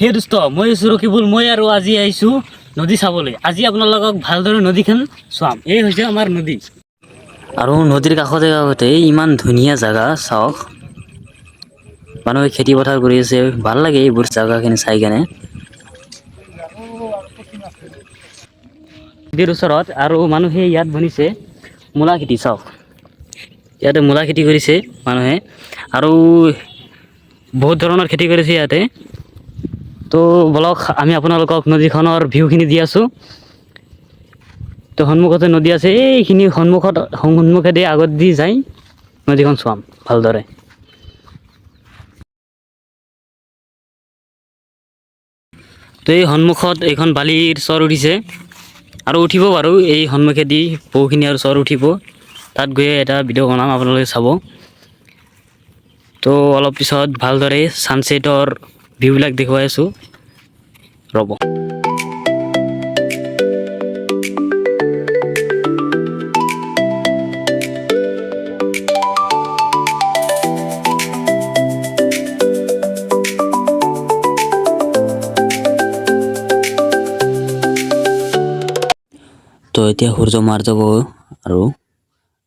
হে দোস্ত মই আছোঁ ৰকিবুল। মই আৰু আজি আহিছোঁ নদী চাবলৈ। আজি আপোনালোকক ভালদৰে নদীখন চোৱাম। এই হৈছে আমাৰ নদী আৰু নদীৰ কাষতে কাষতে ইমান ধুনীয়া জেগা চাওক। মানুহে খেতি পথাৰ কৰি আছে, ভাল লাগে এইবোৰ জেগাখিনি চাই কেনে। নদীৰ ওচৰত আৰু মানুহে ইয়াত বনিছে মূলা খেতি চাওক। ইয়াতে মূলা খেতি কৰিছে মানুহে আৰু বহুত ধৰণৰ খেতি কৰিছে ইয়াতে। তো বলক আমি আপোনালোকক নদীখনৰ ভিউখিনি দি আছোঁ। তো সন্মুখতে নদী আছে, এইখিনি সন্মুখেদি আগত দি যাই নদীখন চোৱাম ভালদৰে। তো এই সন্মুখত এইখন বালিৰ চৰ উঠিছে আৰু উঠিব বাৰু এই সন্মুখেদি বহুখিনি আৰু চৰ উঠিব। তাত গৈ এটা ভিডিঅ' বনাম, আপোনালোকে চাব। তো অলপ পিছত ভালদৰে ছানছেটৰ ভিউবিলাক দেখুৱাই আছোঁ, ৰ'ব। তো এতিয়া সূৰ্য মাৰ যাব আৰু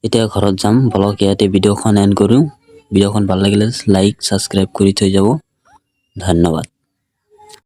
এতিয়া ঘৰত যাম। বলক ইয়াতে ভিডিঅ'খন এণ্ড কৰোঁ। ভিডিঅ'খন ভাল লাগিলে লাইক ছাবস্ক্ৰাইব কৰি থৈ যাব। ধন্যবাদ।